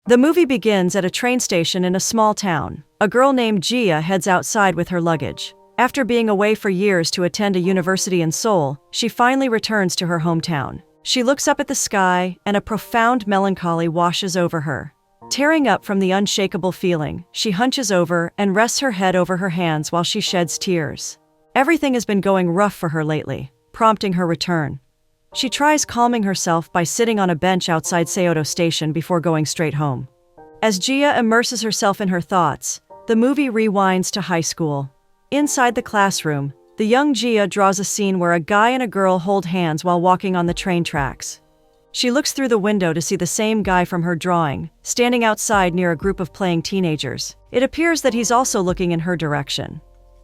The movie begins at a train station in a small town. A girl named Gia heads outside with her luggage. After being away for years to attend a university in Seoul, she finally returns to her hometown. She looks up at the sky, and a profound melancholy washes over her. Tearing up from the unshakable feeling, she hunches over and rests her head over her hands while she sheds tears. Everything has been going rough for her lately, prompting her return. She tries calming herself by sitting on a bench outside Seoto Station before going straight home. As Gia immerses herself in her thoughts, the movie rewinds to high school. Inside the classroom, the young Gia draws a scene where a guy and a girl hold hands while walking on the train tracks. She looks through the window to see the same guy from her drawing, standing outside near a group of playing teenagers. It appears that he's also looking in her direction.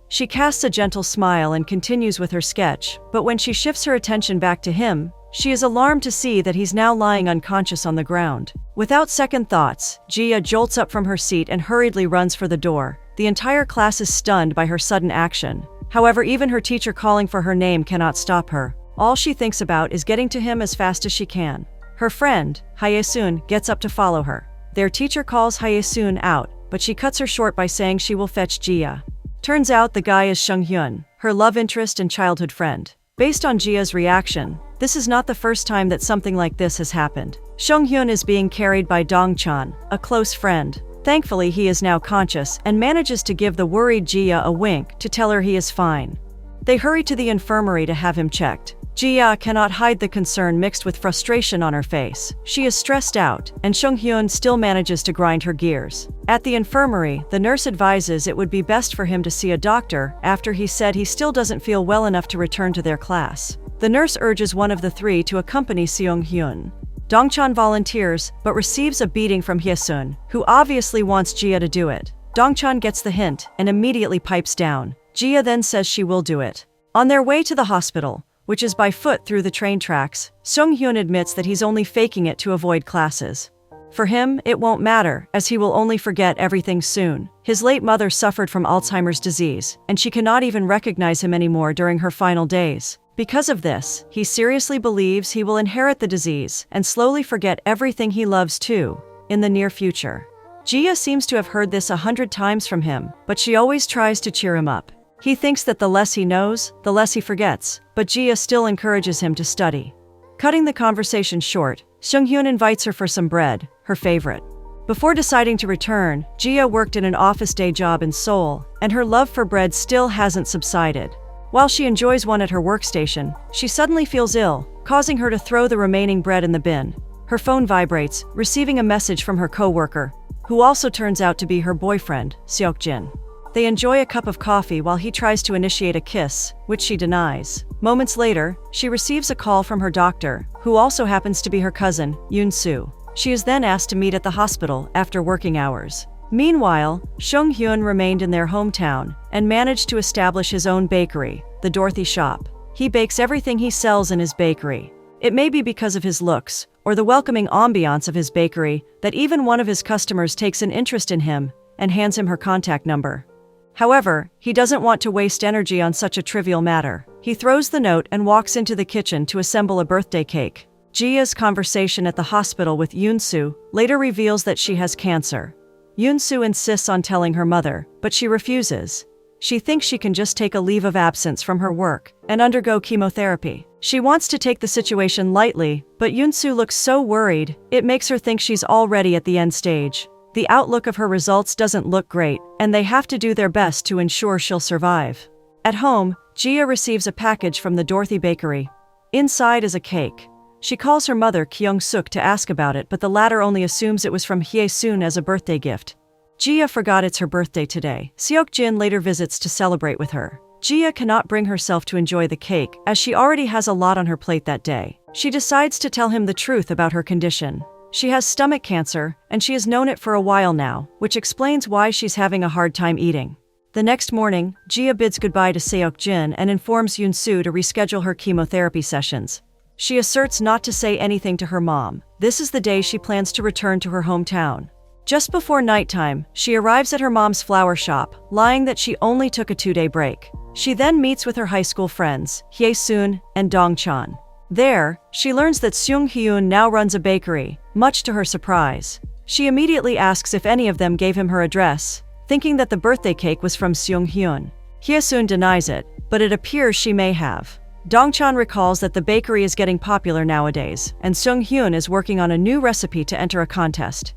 She casts a gentle smile and continues with her sketch, but when she shifts her attention back to him, she is alarmed to see that he's now lying unconscious on the ground. Without second thoughts, Gia jolts up from her seat and hurriedly runs for the door. The entire class is stunned by her sudden action. However, even her teacher calling for her name cannot stop her. All she thinks about is getting to him as fast as she can. Her friend, Hye-sun, gets up to follow her. Their teacher calls Hye-sun out, but she cuts her short by saying she will fetch Gia. Turns out the guy is Shang-hun, her love interest and childhood friend. Based on Gia's reaction, this is not the first time that something like this has happened. Shang-hun is being carried by Dong-chan, a close friend. Thankfully, he is now conscious and manages to give the worried Gia a wink to tell her he is fine. They hurry to the infirmary to have him checked. Gia cannot hide the concern mixed with frustration on her face. She is stressed out, and Shang-hun still manages to grind her gears. At the infirmary, the nurse advises it would be best for him to see a doctor after he said he still doesn't feel well enough to return to their class. The nurse urges one of the three to accompany Seong-hyun. Dong-chan volunteers, but receives a beating from Hye-sun, who obviously wants Gia to do it. Dong-chan gets the hint and immediately pipes down. Gia then says she will do it. On their way to the hospital, which is by foot through the train tracks, Seong-hyun admits that he's only faking it to avoid classes. For him, it won't matter, as he will only forget everything soon. His late mother suffered from Alzheimer's disease, and she cannot even recognize him anymore during her final days. Because of this, he seriously believes he will inherit the disease and slowly forget everything he loves too, in the near future. Gia seems to have heard this 100 times from him, but she always tries to cheer him up. He thinks that the less he knows, the less he forgets, but Gia still encourages him to study. Cutting the conversation short, Seong-hyun invites her for some bread, her favorite. Before deciding to return, Gia worked in an office day job in Seoul, and her love for bread still hasn't subsided. While she enjoys one at her workstation, she suddenly feels ill, causing her to throw the remaining bread in the bin. Her phone vibrates, receiving a message from her co-worker, who also turns out to be her boyfriend, Seok-jin. They enjoy a cup of coffee while he tries to initiate a kiss, which she denies. Moments later, she receives a call from her doctor, who also happens to be her cousin, Yoon-soo. She is then asked to meet at the hospital after working hours. Meanwhile, Seong-hyun remained in their hometown and managed to establish his own bakery, the Dorothy Shop. He bakes everything he sells in his bakery. It may be because of his looks, or the welcoming ambiance of his bakery, that even one of his customers takes an interest in him and hands him her contact number. However, he doesn't want to waste energy on such a trivial matter. He throws the note and walks into the kitchen to assemble a birthday cake. Gia's conversation at the hospital with Yoon-soo later reveals that she has cancer. Yoon-soo insists on telling her mother, but she refuses. She thinks she can just take a leave of absence from her work and undergo chemotherapy. She wants to take the situation lightly, but Yoon-soo looks so worried, it makes her think she's already at the end stage. The outlook of her results doesn't look great, and they have to do their best to ensure she'll survive. At home, Gia receives a package from the Dorothy Bakery. Inside is a cake. She calls her mother Kyung-suk to ask about it, but the latter only assumes it was from Hye-sun as a birthday gift. Gia forgot it's her birthday today. Seok-jin later visits to celebrate with her. Gia cannot bring herself to enjoy the cake, as she already has a lot on her plate that day. She decides to tell him the truth about her condition. She has stomach cancer, and she has known it for a while now, which explains why she's having a hard time eating. The next morning, Gia bids goodbye to Seok-jin and informs Yoon-soo to reschedule her chemotherapy sessions. She asserts not to say anything to her mom. This is the day she plans to return to her hometown. Just before nighttime, she arrives at her mom's flower shop, lying that she only took a 2-day break. She then meets with her high school friends, Hye-sun and Dong-chan. There, she learns that Seong-hyun now runs a bakery, much to her surprise. She immediately asks if any of them gave him her address, thinking that the birthday cake was from Shang-hun. Hye-sun denies it, but it appears she may have. Dong-chan recalls that the bakery is getting popular nowadays, and Shang-hun is working on a new recipe to enter a contest.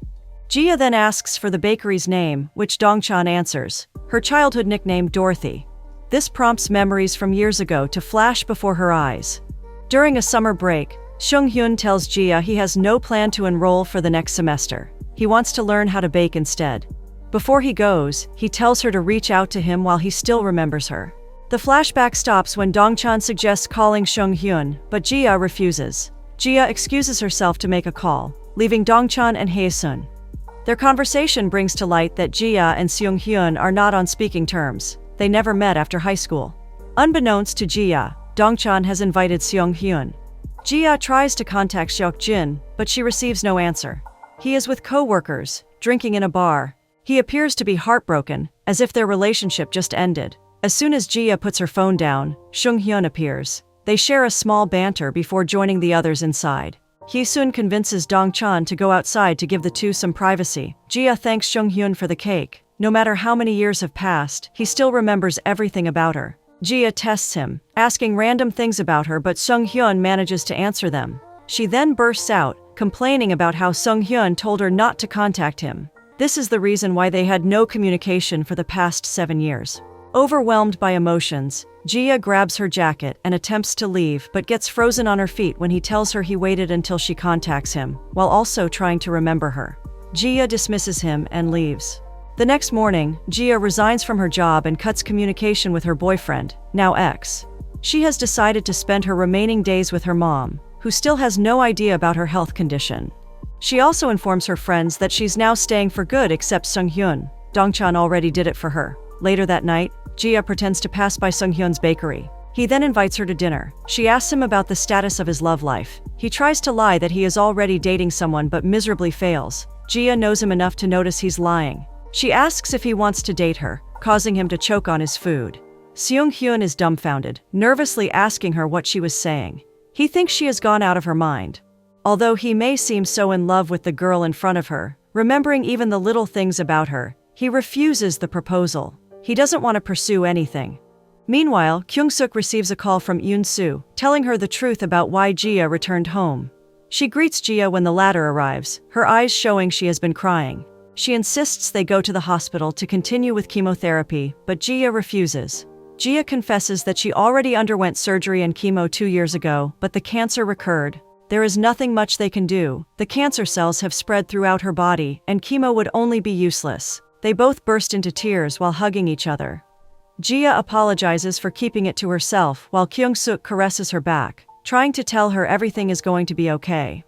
Jia then asks for the bakery's name, which Dong-chan answers, her childhood nickname Dorothy. This prompts memories from years ago to flash before her eyes. During a summer break, Shang-hun tells Jia he has no plan to enroll for the next semester. He wants to learn how to bake instead. Before he goes, he tells her to reach out to him while he still remembers her. The flashback stops when Dong-chan suggests calling Shang-hun, but Jia refuses. Jia excuses herself to make a call, leaving Dong-chan and Hye-sun. Their conversation brings to light that Jia and Shang-hun are not on speaking terms. They never met after high school. Unbeknownst to Jia, Dong-chan has invited Shang-hun. Jia tries to contact Seok-jin, but she receives no answer. He is with co-workers, drinking in a bar. He appears to be heartbroken, as if their relationship just ended. As soon as Jia puts her phone down, Shang-hun appears. They share a small banter before joining the others inside. Hye-sun convinces Dong-chan to go outside to give the two some privacy. Jia thanks Shang-hun for the cake. No matter how many years have passed, he still remembers everything about her. Jia tests him, asking random things about her, but Shang-hun manages to answer them. She then bursts out, complaining about how Shang-hun told her not to contact him. This is the reason why they had no communication for the past 7 years. Overwhelmed by emotions, Jia grabs her jacket and attempts to leave but gets frozen on her feet when he tells her he waited until she contacts him, while also trying to remember her. Jia dismisses him and leaves. The next morning, Jia resigns from her job and cuts communication with her boyfriend, now ex. She has decided to spend her remaining days with her mom, who still has no idea about her health condition. She also informs her friends that she's now staying for good except Shang-hun. Dong-chan already did it for her. Later that night, Jia pretends to pass by Shang-hun's bakery. He then invites her to dinner. She asks him about the status of his love life. He tries to lie that he is already dating someone but miserably fails. Jia knows him enough to notice he's lying. She asks if he wants to date her, causing him to choke on his food. Seung-hyun is dumbfounded, nervously asking her what she was saying. He thinks she has gone out of her mind. Although he may seem so in love with the girl in front of her, remembering even the little things about her, he refuses the proposal. He doesn't want to pursue anything. Meanwhile, Kyung-suk receives a call from Yoon-soo, telling her the truth about why Jia returned home. She greets Jia when the latter arrives, her eyes showing she has been crying. She insists they go to the hospital to continue with chemotherapy, but Jia refuses. Jia confesses that she already underwent surgery and chemo 2 years ago, but the cancer recurred. There is nothing much they can do. The cancer cells have spread throughout her body, and chemo would only be useless. They both burst into tears while hugging each other. Jia apologizes for keeping it to herself while Kyung-suk caresses her back, trying to tell her everything is going to be okay.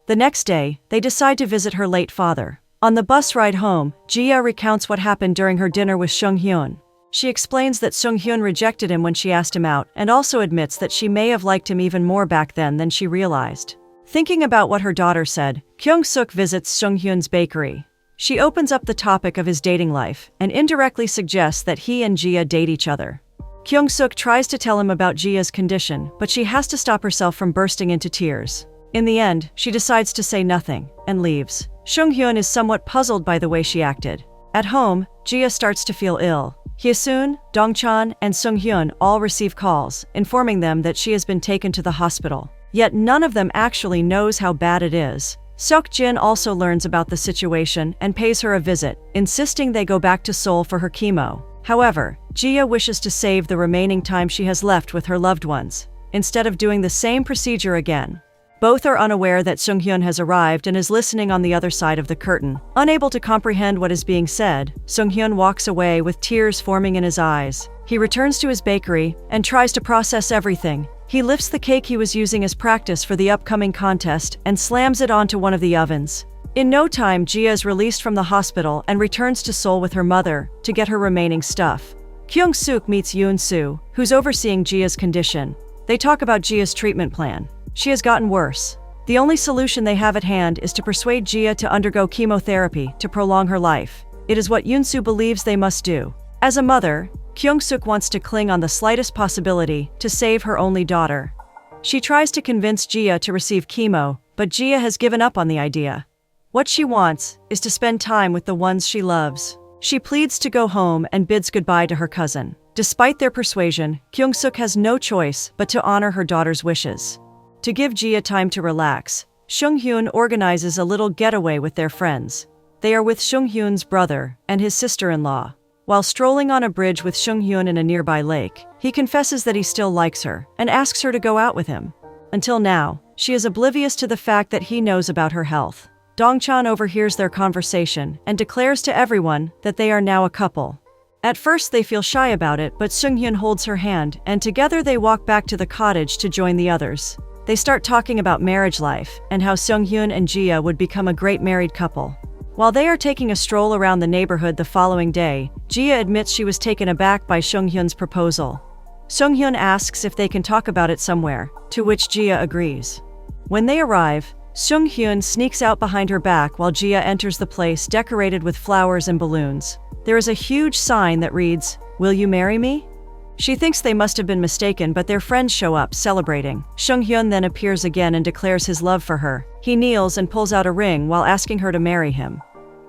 The next day, they decide to visit her late father. On the bus ride home, Jia recounts what happened during her dinner with Shang-hun. She explains that Shang-hun rejected him when she asked him out and also admits that she may have liked him even more back then than she realized. Thinking about what her daughter said, Kyung-suk visits Shang-hun's bakery. She opens up the topic of his dating life and indirectly suggests that he and Jia date each other. Kyung-suk tries to tell him about Jia's condition, but she has to stop herself from bursting into tears. In the end, she decides to say nothing and leaves. Shang-hun is somewhat puzzled by the way she acted. At home, Jia starts to feel ill. Hye-sun, Dong-chan, and Sung-hyun all receive calls, informing them that she has been taken to the hospital. Yet none of them actually knows how bad it is. Seok-jin also learns about the situation and pays her a visit, insisting they go back to Seoul for her chemo. However, Jia wishes to save the remaining time she has left with her loved ones, instead of doing the same procedure again. Both are unaware that Sung-hyun has arrived and is listening on the other side of the curtain. Unable to comprehend what is being said, Sung-hyun walks away with tears forming in his eyes. He returns to his bakery and tries to process everything. He lifts the cake he was using as practice for the upcoming contest and slams it onto one of the ovens. In no time, Jia is released from the hospital and returns to Seoul with her mother to get her remaining stuff. Kyung-suk meets Yoon-soo, who's overseeing Jia's condition. They talk about Jia's treatment plan. She has gotten worse. The only solution they have at hand is to persuade Jia to undergo chemotherapy to prolong her life. It is what Yoon-soo believes they must do. As a mother, Kyung-suk wants to cling on the slightest possibility to save her only daughter. She tries to convince Jia to receive chemo, but Jia has given up on the idea. What she wants is to spend time with the ones she loves. She pleads to go home and bids goodbye to her cousin. Despite their persuasion, Kyung-suk has no choice but to honor her daughter's wishes. To give Jia time to relax, Shang-hun organizes a little getaway with their friends. They are with Shang-hun's brother and his sister-in-law. While strolling on a bridge with Shang-hun in a nearby lake, he confesses that he still likes her and asks her to go out with him. Until now, she is oblivious to the fact that he knows about her health. Dong-chan overhears their conversation and declares to everyone that they are now a couple. At first they feel shy about it, but Shang-hun holds her hand and together they walk back to the cottage to join the others. They start talking about marriage life and how Shang-hun and Jia would become a great married couple. While they are taking a stroll around the neighborhood the following day, Jia admits she was taken aback by Shang-hun's proposal. Shang-hun asks if they can talk about it somewhere, to which Jia agrees. When they arrive, Shang-hun sneaks out behind her back while Jia enters the place decorated with flowers and balloons. There is a huge sign that reads, "Will you marry me?" She thinks they must have been mistaken, but their friends show up, celebrating. Shang-hun then appears again and declares his love for her. He kneels and pulls out a ring while asking her to marry him.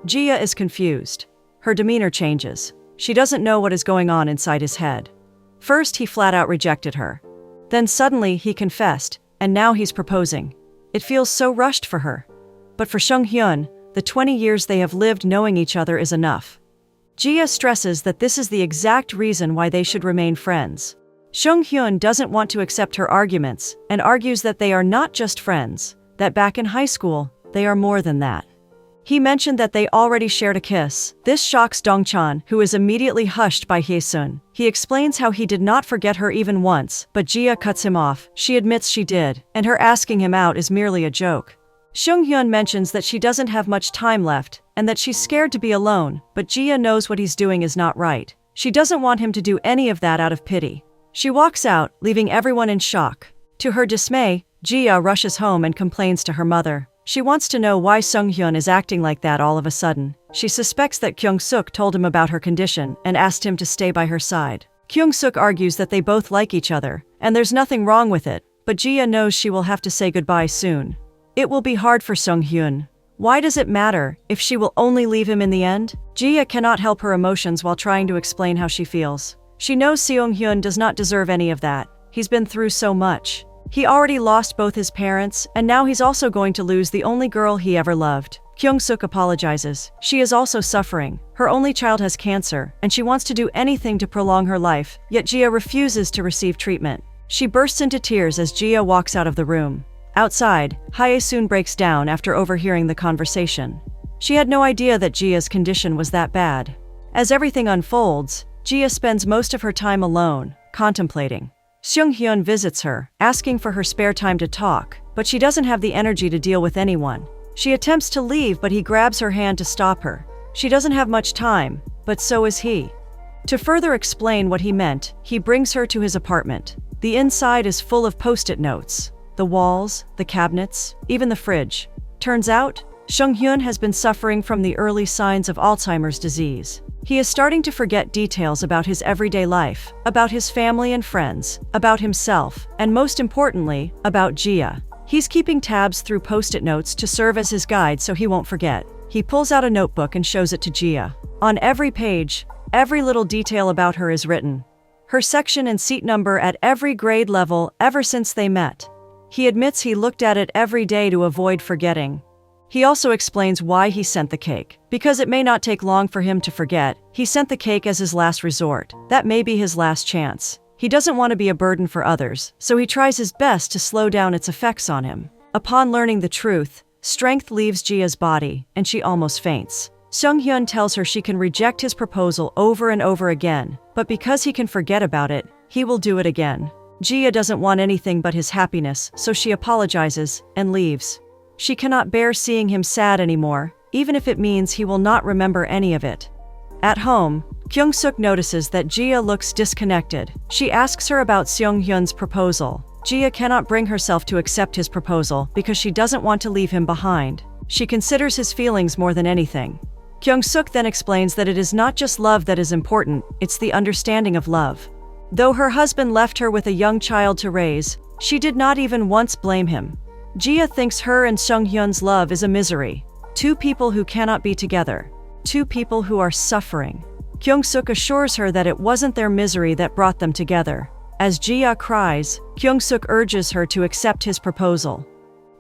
Jia is confused. Her demeanor changes. She doesn't know what is going on inside his head. First, he flat out rejected her. Then suddenly, he confessed, and now he's proposing. It feels so rushed for her. But for Shang-hun, the 20 years they have lived knowing each other is enough. Jia stresses that this is the exact reason why they should remain friends. Shang-hun doesn't want to accept her arguments and argues that they are not just friends, that back in high school, they are more than that. He mentioned that they already shared a kiss. This shocks Dong-chan, who is immediately hushed by Hye-sun. He explains how he did not forget her even once, but Jia cuts him off. She admits she did, and her asking him out is merely a joke. Shang-hun mentions that she doesn't have much time left, and that she's scared to be alone, but Jia knows what he's doing is not right. She doesn't want him to do any of that out of pity. She walks out, leaving everyone in shock. To her dismay, Jia rushes home and complains to her mother. She wants to know why Shang-hun is acting like that all of a sudden. She suspects that Kyung-suk told him about her condition and asked him to stay by her side. Kyung-suk argues that they both like each other, and there's nothing wrong with it, but Jia knows she will have to say goodbye soon. It will be hard for Shang-hun. Why does it matter if she will only leave him in the end? Jia cannot help her emotions while trying to explain how she feels. She knows Seong-hyun does not deserve any of that. He's been through so much. He already lost both his parents, and now he's also going to lose the only girl he ever loved. Kyung-suk apologizes. She is also suffering. Her only child has cancer, and she wants to do anything to prolong her life, yet Jia refuses to receive treatment. She bursts into tears as Jia walks out of the room. Outside, Hye-sun breaks down after overhearing the conversation. She had no idea that Jia's condition was that bad. As everything unfolds, Jia spends most of her time alone, contemplating. Seong-hyun visits her, asking for her spare time to talk, but she doesn't have the energy to deal with anyone. She attempts to leave, but he grabs her hand to stop her. She doesn't have much time, but so is he. To further explain what he meant, he brings her to his apartment. The inside is full of post-it notes. The walls, the cabinets, even the fridge. Turns out, Shang-hun has been suffering from the early signs of Alzheimer's disease. He is starting to forget details about his everyday life, about his family and friends, about himself, and most importantly, about Jia. He's keeping tabs through post-it notes to serve as his guide so he won't forget. He pulls out a notebook and shows it to Jia. On every page, every little detail about her is written. Her section and seat number at every grade level ever since they met. He admits he looked at it every day to avoid forgetting. He also explains why he sent the cake. Because it may not take long for him to forget, he sent the cake as his last resort. That may be his last chance. He doesn't want to be a burden for others, so he tries his best to slow down its effects on him. Upon learning the truth, strength leaves Jia's body, and she almost faints. Shang-hyun tells her she can reject his proposal over and over again, but because he can forget about it, he will do it again. Jia doesn't want anything but his happiness, so she apologizes and leaves. She cannot bear seeing him sad anymore, even if it means he will not remember any of it. At home, Kyung-suk notices that Jia looks disconnected. She asks her about Seong-hyun's proposal. Jia cannot bring herself to accept his proposal because she doesn't want to leave him behind. She considers his feelings more than anything. Kyung-suk then explains that it is not just love that is important, it's the understanding of love. Though her husband left her with a young child to raise, she did not even once blame him. Jia thinks her and Shang-hyun's love is a misery. Two people who cannot be together. Two people who are suffering. Kyung-suk assures her that it wasn't their misery that brought them together. As Ji-ah cries, Kyung-suk urges her to accept his proposal.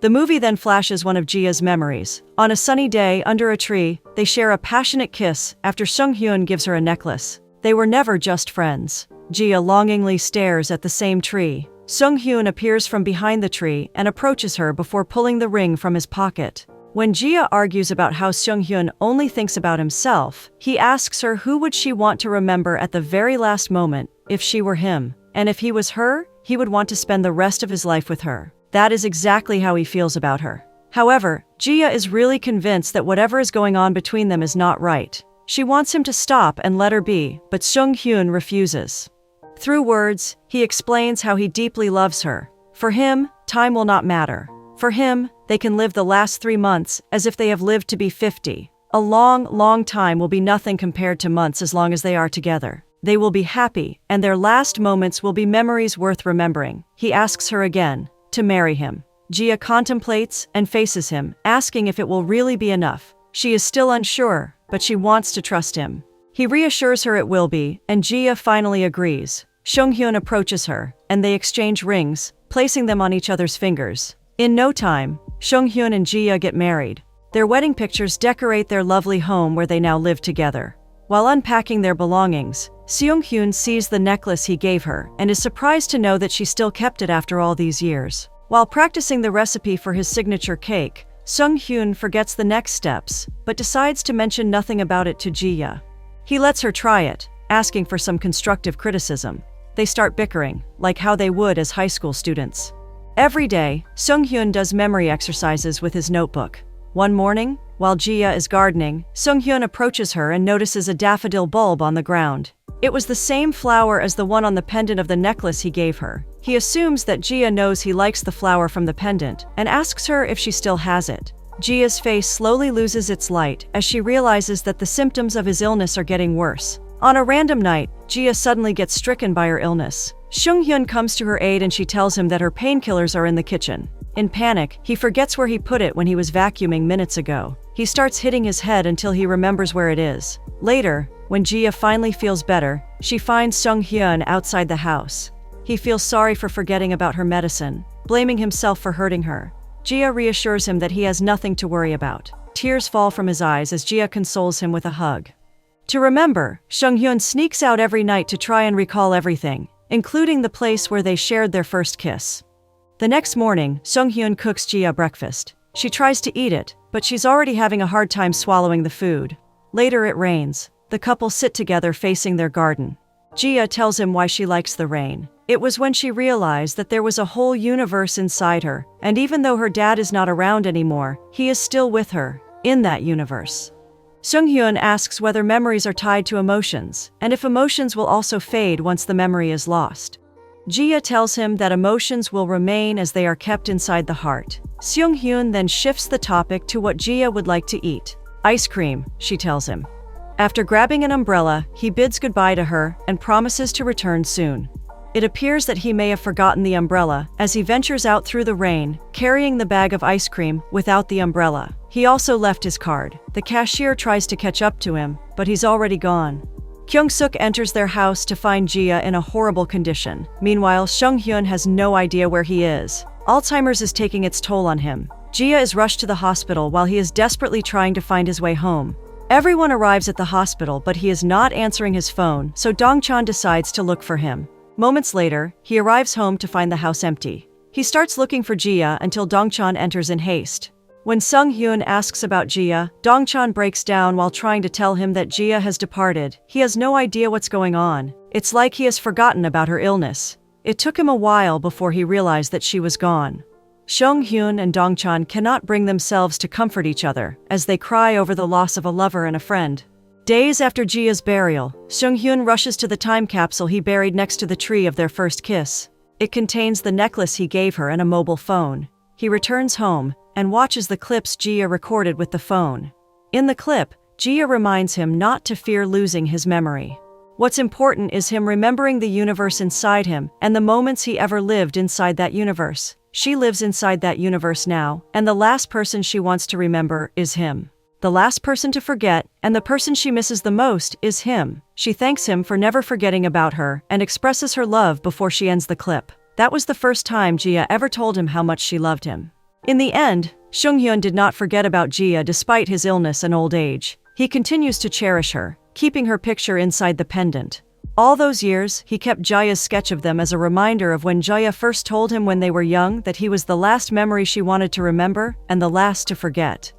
The movie then flashes one of Ji-ah's memories. On a sunny day, under a tree, they share a passionate kiss after Shang-hun gives her a necklace. They were never just friends. Ji-ah longingly stares at the same tree. Shang-hun appears from behind the tree and approaches her before pulling the ring from his pocket. When Ji-ah argues about how Shang-hun only thinks about himself, he asks her who would she want to remember at the very last moment if she were him, and if he was her, he would want to spend the rest of his life with her. That is exactly how he feels about her. However, Ji-ah is really convinced that whatever is going on between them is not right. She wants him to stop and let her be, but Shang-hun refuses. Through words, he explains how he deeply loves her. For him, time will not matter. For him, they can live the last 3 months as if they have lived to be 50. A long, long time will be nothing compared to months as long as they are together. They will be happy, and their last moments will be memories worth remembering. He asks her again to marry him. Ji-ah contemplates and faces him, asking if it will really be enough. She is still unsure, but she wants to trust him. He reassures her it will be, and Ji-ah finally agrees. Shang-hun approaches her, and they exchange rings, placing them on each other's fingers. In no time, Shang-hun and Ji-ah get married. Their wedding pictures decorate their lovely home where they now live together. While unpacking their belongings, Seung-hyun sees the necklace he gave her and is surprised to know that she still kept it after all these years. While practicing the recipe for his signature cake, Seung-hyun forgets the next steps, but decides to mention nothing about it to Ji-ah. He lets her try it, asking for some constructive criticism. They start bickering, like how they would as high school students. Every day, Seung-hyun does memory exercises with his notebook. One morning, while Ji-ah is gardening, Seung-hyun approaches her and notices a daffodil bulb on the ground. It was the same flower as the one on the pendant of the necklace he gave her. He assumes that Ji-ah knows he likes the flower from the pendant and asks her if she still has it. Ji-ah's face slowly loses its light as she realizes that the symptoms of his illness are getting worse. On a random night, Ji-ah suddenly gets stricken by her illness. Seung-hyun comes to her aid and she tells him that her painkillers are in the kitchen. In panic, he forgets where he put it when he was vacuuming minutes ago. He starts hitting his head until he remembers where it is. Later, when Ji-ah finally feels better, she finds Seung-hyun outside the house. He feels sorry for forgetting about her medicine, blaming himself for hurting her. Ji-ah reassures him that he has nothing to worry about. Tears fall from his eyes as Ji-ah consoles him with a hug. To remember, Seung-hyun sneaks out every night to try and recall everything, including the place where they shared their first kiss. The next morning, Seung-hyun cooks Ji-ah breakfast. She tries to eat it, but she's already having a hard time swallowing the food. Later it rains. The couple sit together facing their garden. Ji-ah tells him why she likes the rain. It was when she realized that there was a whole universe inside her, and even though her dad is not around anymore, he is still with her, in that universe. Seung-hyun asks whether memories are tied to emotions, and if emotions will also fade once the memory is lost. Ji-ah tells him that emotions will remain as they are kept inside the heart. Seung-hyun then shifts the topic to what Ji-ah would like to eat. Ice cream, she tells him. After grabbing an umbrella, he bids goodbye to her and promises to return soon. It appears that he may have forgotten the umbrella as he ventures out through the rain, carrying the bag of ice cream without the umbrella. He also left his card. The cashier tries to catch up to him, but he's already gone. Kyung-suk enters their house to find Ji-ah in a horrible condition. Meanwhile, Seung-hyun has no idea where he is. Alzheimer's is taking its toll on him. Ji-ah is rushed to the hospital while he is desperately trying to find his way home. Everyone arrives at the hospital, but he is not answering his phone, so Dong-chan decides to look for him. Moments later, he arrives home to find the house empty. He starts looking for Ji-ah until Dong-chan enters in haste. When Seung-hyun asks about Ji-ah, Dong-chan breaks down while trying to tell him that Ji-ah has departed. He has no idea what's going on. It's like he has forgotten about her illness. It took him a while before he realized that she was gone. Seung-hyun and Dong-chan cannot bring themselves to comfort each other as they cry over the loss of a lover and a friend. Days after Ji-ah's burial, Seung-hyun rushes to the time capsule he buried next to the tree of their first kiss. It contains the necklace he gave her and a mobile phone. He returns home and watches the clips Ji-ah recorded with the phone. In the clip, Ji-ah reminds him not to fear losing his memory. What's important is him remembering the universe inside him and the moments he ever lived inside that universe. She lives inside that universe now, and the last person she wants to remember is him. The last person to forget, and the person she misses the most, is him. She thanks him for never forgetting about her and expresses her love before she ends the clip. That was the first time Jia ever told him how much she loved him. In the end, Shang-hun did not forget about Jia despite his illness and old age. He continues to cherish her, keeping her picture inside the pendant. All those years, he kept Jaya's sketch of them as a reminder of when Jaya first told him when they were young that he was the last memory she wanted to remember and the last to forget.